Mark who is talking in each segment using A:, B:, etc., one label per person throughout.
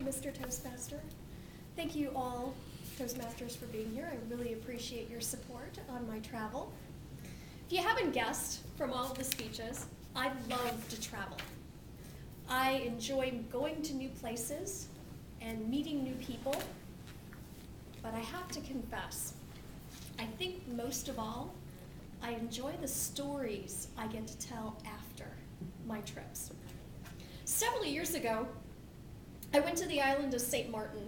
A: Mr. Toastmaster. Thank you all, Toastmasters, for being here. I really appreciate your support on my travel. If you haven't guessed from all of the speeches, I love to travel. I enjoy going to new places and meeting new people, but I have to confess, I think most of all, I enjoy the stories I get to tell after my trips. Several years ago, I went to the island of St. Martin.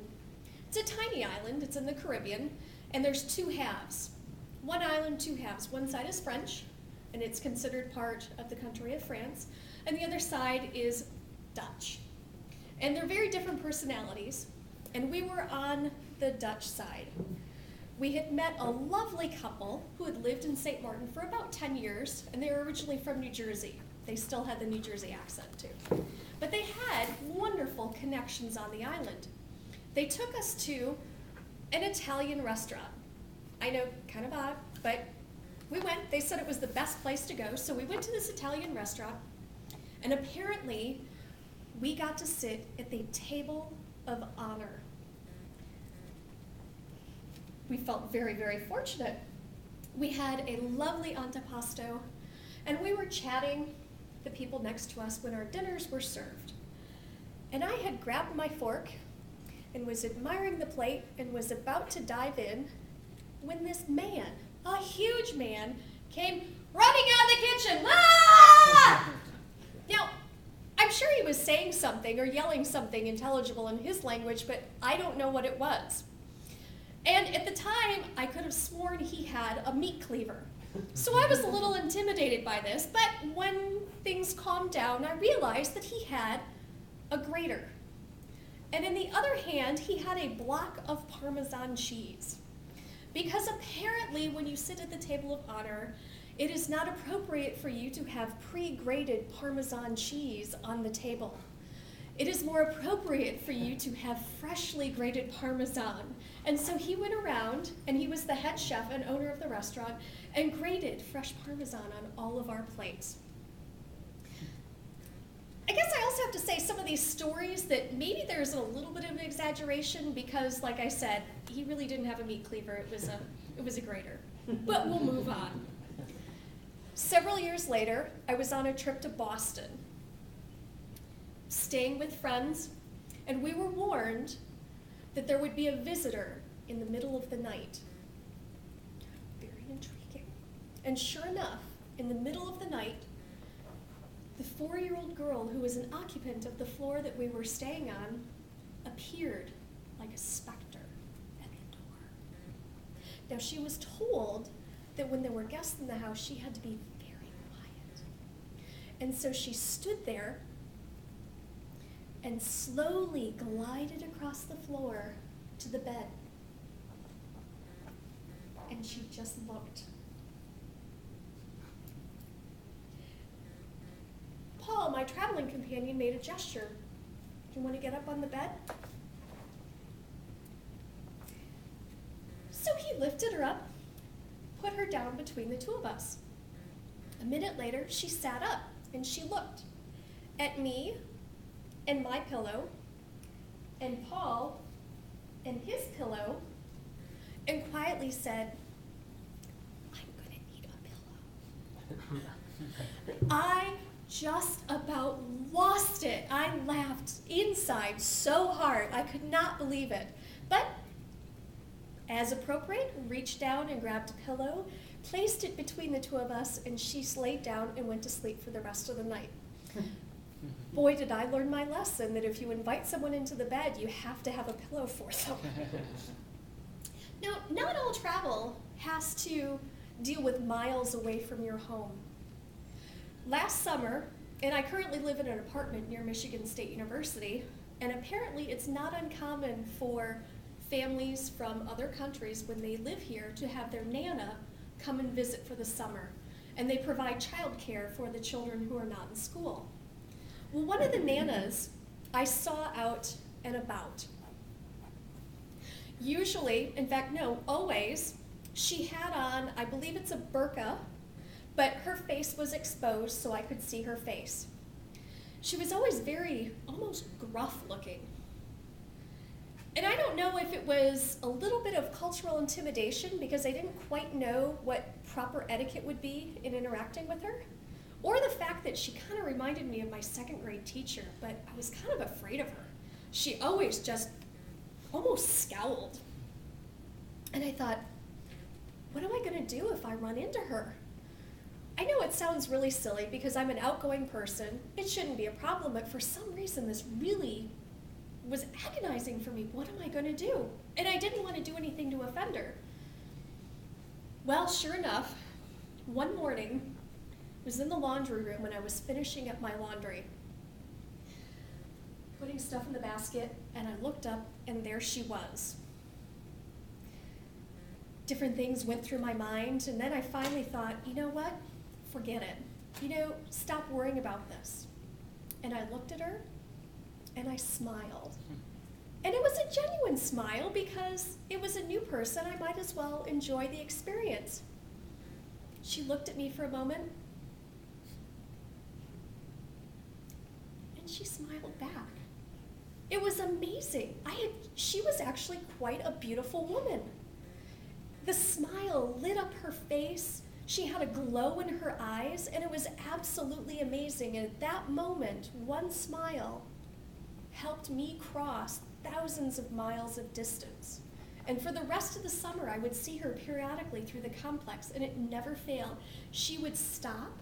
A: It's a tiny island, it's in the Caribbean, and there's two halves. One island, two halves. One side is French, and it's considered part of the country of France, and the other side is Dutch. And they're very different personalities, and we were on the Dutch side. We had met a lovely couple who had lived in St. Martin for about 10 years, and they were originally from New Jersey. They still had the New Jersey accent too. But they had wonderful connections on the island. They took us to an Italian restaurant. I know, kind of odd, but we went. They said it was the best place to go, so we went to this Italian restaurant, and apparently we got to sit at the table of honor. We felt very, very fortunate. We had a lovely antipasto, and we were chatting the people next to us when our dinners were served. And I had grabbed my fork and was admiring the plate and was about to dive in when this man, a huge man, came running out of the kitchen. Ah! Now, I'm sure he was saying something or yelling something intelligible in his language, but I don't know what it was. And at the time, I could have sworn he had a meat cleaver. So I was a little intimidated by this, but when things calmed down, I realized that he had a grater. And in the other hand, he had a block of Parmesan cheese. Because apparently, when you sit at the table of honor, it is not appropriate for you to have pre-grated Parmesan cheese on the table. It is more appropriate for you to have freshly grated Parmesan. And so he went around, and he was the head chef and owner of the restaurant, and grated fresh Parmesan on all of our plates. I guess I also have to say some of these stories that maybe there's a little bit of an exaggeration because, like I said, he really didn't have a meat cleaver. It was a grater. But we'll move on. Several years later, I was on a trip to Boston, staying with friends, and we were warned that there would be a visitor in the middle of the night. Very intriguing. And sure enough, in the middle of the night, the 4-year-old girl who was an occupant of the floor that we were staying on appeared like a specter at the door. Now, she was told that when there were guests in the house, she had to be very quiet. And so she stood there and slowly glided across the floor to the bed. And she just looked. Paul, my traveling companion, made a gesture. Do you want to get up on the bed? So he lifted her up, put her down between the two of us. A minute later, she sat up and she looked at me and my pillow, and Paul and his pillow, and quietly said, "I'm gonna need a pillow." I just about lost it. I laughed inside so hard. I could not believe it. But as appropriate, reached down and grabbed a pillow, placed it between the two of us, and she laid down and went to sleep for the rest of the night. Boy, did I learn my lesson that if you invite someone into the bed, you have to have a pillow for them. Now, not all travel has to deal with miles away from your home. Last summer, and I currently live in an apartment near Michigan State University, and apparently it's not uncommon for families from other countries, when they live here, to have their Nana come and visit for the summer. And they provide childcare for the children who are not in school. Well, one of the Nanas I saw out and about. Usually, in fact, no, always, she had on, I believe it's a burqa, but her face was exposed so I could see her face. She was always very, almost gruff looking. know if it was a little bit of cultural intimidation because I didn't quite know what proper etiquette would be in interacting with her, or the fact that she kind of reminded me of my second grade teacher, but I was kind of afraid of her. She always just almost scowled. And I thought, what am I going to do if I run into her? I know it sounds really silly because I'm an outgoing person. It shouldn't be a problem, but for some reason this really was agonizing for me. What am I going to do? And I didn't want to do anything to offend her. Well, sure enough, one morning, I was in the laundry room when I was finishing up my laundry, putting stuff in the basket, and I looked up, and there she was. Different things went through my mind, and then I finally thought, you know what? Forget it. Stop worrying about this. And I looked at her, and I smiled. And it was a genuine smile because it was a new person. I might as well enjoy the experience. She looked at me for a moment, and she smiled back. It was amazing. She was actually quite a beautiful woman. The smile lit up her face. She had a glow in her eyes, and it was absolutely amazing. And at that moment, one smile helped me cross thousands of miles of distance. And for the rest of the summer, I would see her periodically through the complex, and it never failed. She would stop,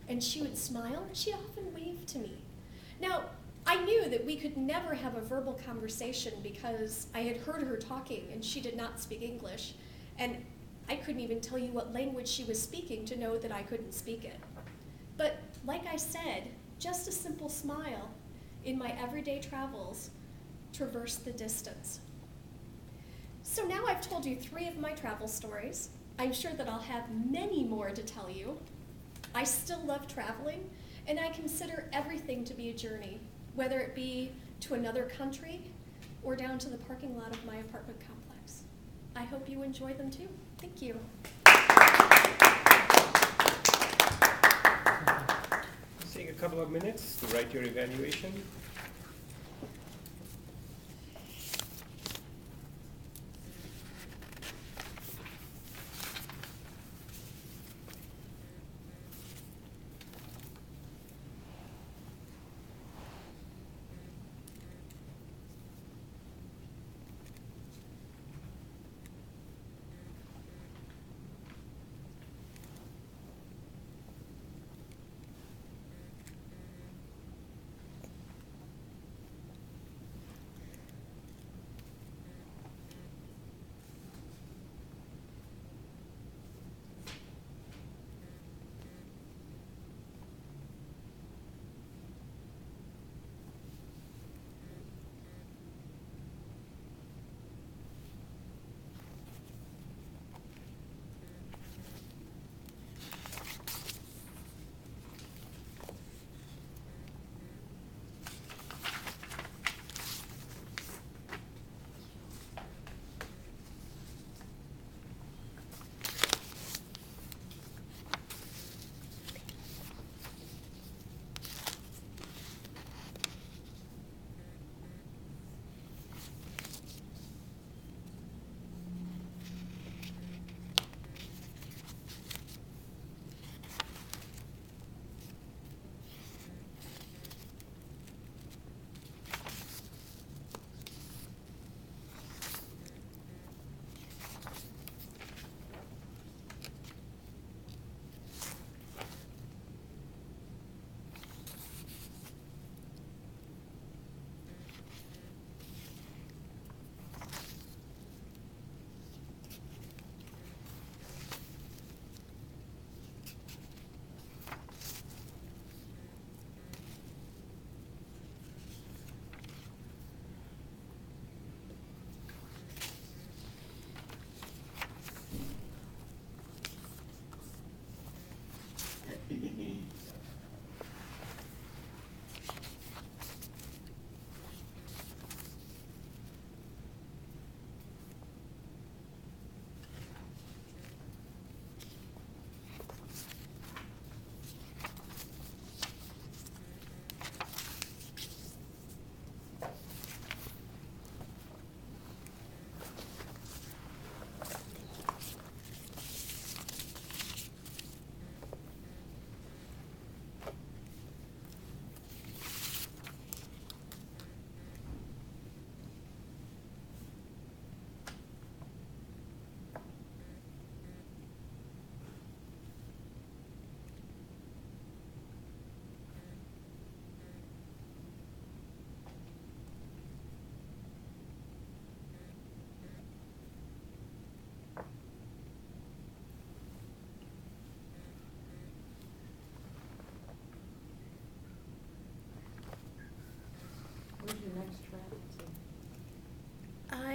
A: and she would smile, and she often waved to me. Now, I knew that we could never have a verbal conversation because I had heard her talking, and she did not speak English. And I couldn't even tell you what language she was speaking to know that I couldn't speak it. But like I said, just a simple smile in my everyday travels traversed the distance. So now I've told you 3 of my travel stories. I'm sure that I'll have many more to tell you. I still love traveling, and I consider everything to be a journey, whether it be to another country or down to the parking lot of my apartment complex. I hope you enjoy them too. Thank you.
B: Let's take a couple of minutes to write your evaluation.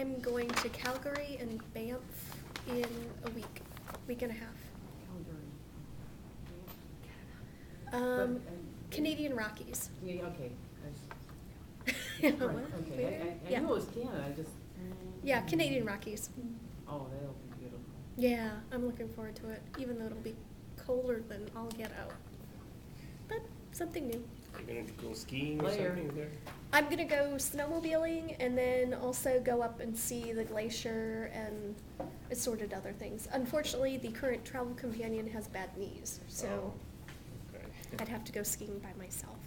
A: I'm going to Calgary and Banff in a week and a half. Canadian Rockies.
C: Yeah, okay.
A: What?
C: Okay, I
A: Yeah.
C: knew it was Canada, I just.
A: Yeah, Canadian Rockies.
C: Oh, that'll be beautiful.
A: Yeah, I'm looking forward to it, even though it'll be colder than I'll get out. But something new.
B: You're gonna go skiing or
C: Later.
B: something there?
A: I'm gonna go snowmobiling and then also go up and see the glacier and assorted other things. Unfortunately, the current travel companion has bad knees, so
B: Oh, okay.
A: I'd have to go skiing by myself.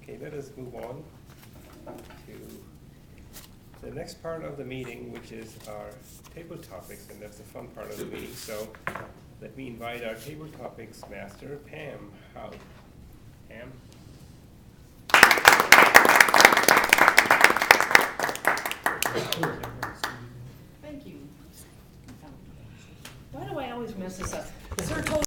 B: Okay, let us move on to the next part of the meeting, which is our table topics, and that's the fun part of the meeting. So let me invite our table topics master, Pam Howe. Pam?
C: Thank you. Why do I always mess this up? Sir told